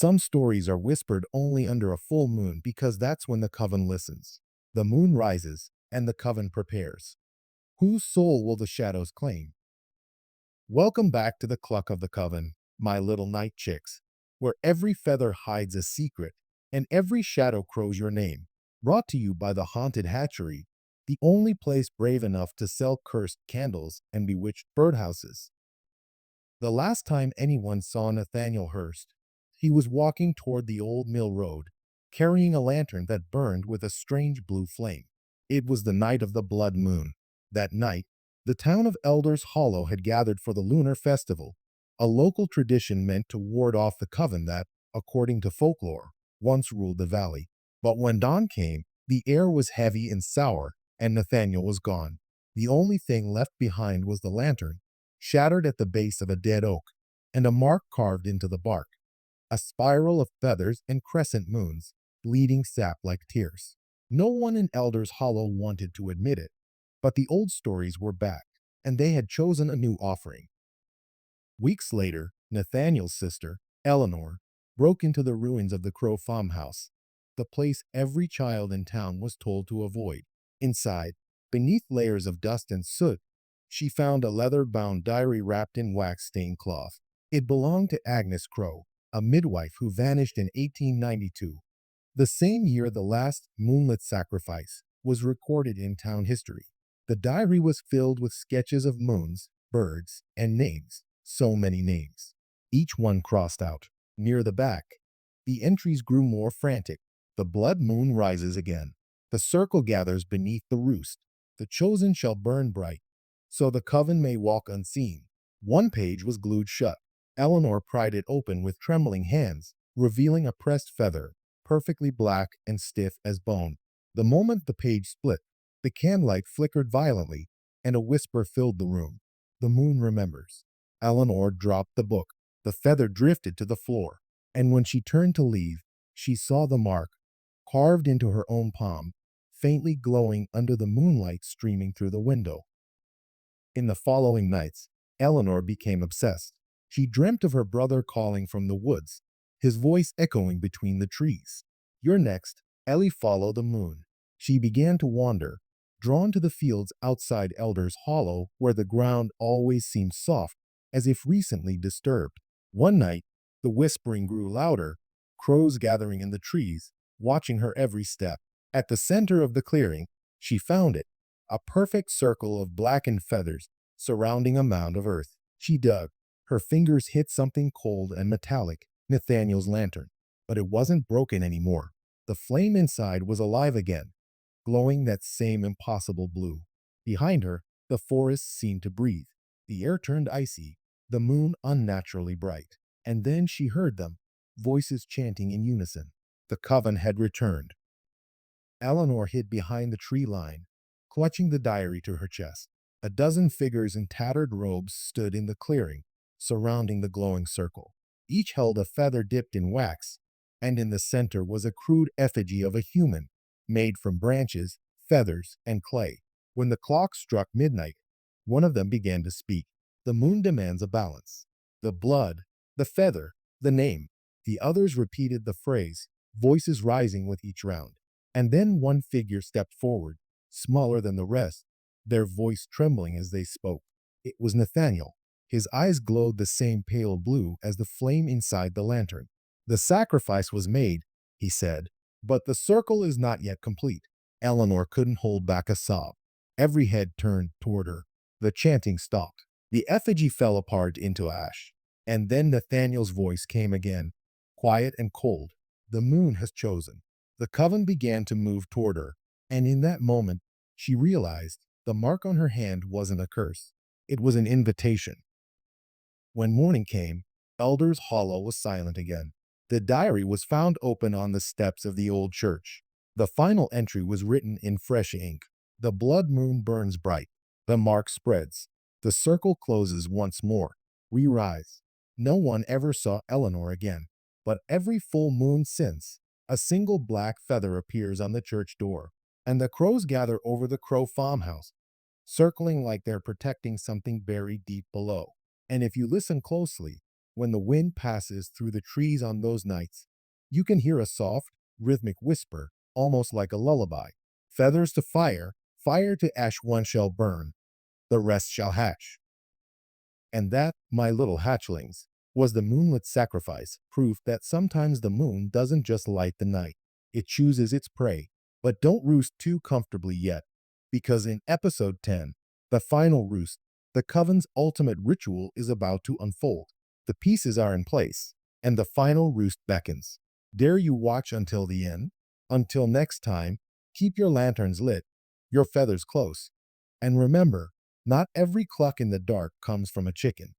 Some stories are whispered only under a full moon because that's when the coven listens. The moon rises, and the coven prepares. Whose soul will the shadows claim? Welcome back to the Cluck of the Coven, my little night chicks, where every feather hides a secret and every shadow crows your name. Brought to you by the Haunted Hatchery, the only place brave enough to sell cursed candles and bewitched birdhouses. The last time anyone saw Nathaniel Hurst, he was walking toward the old mill road, carrying a lantern that burned with a strange blue flame. It was the night of the blood moon. That night, the town of Elders Hollow had gathered for the Lunar festival, a local tradition meant to ward off the coven that, according to folklore, once ruled the valley. But when dawn came, the air was heavy and sour, and Nathaniel was gone. The only thing left behind was the lantern, shattered at the base of a dead oak, and a mark carved into the bark, a spiral of feathers and crescent moons, bleeding sap like tears. No one in Elders Hollow wanted to admit it, but the old stories were back, and they had chosen a new offering. Weeks later, Nathaniel's sister, Eleanor, broke into the ruins of the Crow farmhouse, the place every child in town was told to avoid. Inside, beneath layers of dust and soot, she found a leather-bound diary wrapped in wax-stained cloth. It belonged to Agnes Crow, a midwife who vanished in 1892, the same year the last moonlit sacrifice was recorded in town history. The diary was filled with sketches of moons, birds, and names. So many names, each one crossed out. Near the back, the entries grew more frantic. The blood moon rises again. The circle gathers beneath the roost. The chosen shall burn bright, so the coven may walk unseen. One page was glued shut. Eleanor pried it open with trembling hands, revealing a pressed feather, perfectly black and stiff as bone. The moment the page split, the candlelight flickered violently, and a whisper filled the room. The moon remembers. Eleanor dropped the book. The feather drifted to the floor, and when she turned to leave, she saw the mark, carved into her own palm, faintly glowing under the moonlight streaming through the window. In the following nights, Eleanor became obsessed. She dreamt of her brother calling from the woods, his voice echoing between the trees. "You're next." Ellie followed the moon. She began to wander, drawn to the fields outside Elders Hollow, where the ground always seemed soft, as if recently disturbed. One night, the whispering grew louder, crows gathering in the trees, watching her every step. At the center of the clearing, she found it, a perfect circle of blackened feathers surrounding a mound of earth. She dug. Her fingers hit something cold and metallic, Nathaniel's lantern, but it wasn't broken anymore. The flame inside was alive again, glowing that same impossible blue. Behind her, the forest seemed to breathe. The air turned icy, the moon unnaturally bright. And then she heard them, voices chanting in unison. The coven had returned. Eleanor hid behind the tree line, clutching the diary to her chest. A dozen figures in tattered robes stood in the clearing, surrounding the glowing circle. Each held a feather dipped in wax, and in the center was a crude effigy of a human, made from branches, feathers, and clay. When the clock struck midnight, one of them began to speak. "The moon demands a balance. The blood, the feather, the name." The others repeated the phrase, voices rising with each round. And then one figure stepped forward, smaller than the rest, their voice trembling as they spoke. It was Nathaniel. His eyes glowed the same pale blue as the flame inside the lantern. "The sacrifice was made," he said, "but the circle is not yet complete." Eleanor couldn't hold back a sob. Every head turned toward her. The chanting stopped. The effigy fell apart into ash. And then Nathaniel's voice came again, quiet and cold. "The moon has chosen." The coven began to move toward her, and in that moment, she realized the mark on her hand wasn't a curse. It was an invitation. When morning came, Elders Hollow was silent again. The diary was found open on the steps of the old church. The final entry was written in fresh ink. "The blood moon burns bright. The mark spreads. The circle closes once more. We rise." No one ever saw Eleanor again, but every full moon since, a single black feather appears on the church door, and the crows gather over the Crow farmhouse, circling like they're protecting something buried deep below. And if you listen closely, When the wind passes through the trees on those nights, you can hear a soft, rhythmic whisper, almost like a lullaby. Feathers to fire, fire to ash, one shall burn, the rest shall hatch. And that, my little hatchlings, was the moonlit sacrifice, proof that sometimes the moon doesn't just light the night, it chooses its prey. But don't roost too comfortably yet, because in episode 10, the final roost, the Coven's ultimate ritual is about to unfold. The pieces are in place, and the final roost beckons. Dare you watch until the end? Until next time, keep your lanterns lit, your feathers close, and remember, not every cluck in the dark comes from a chicken.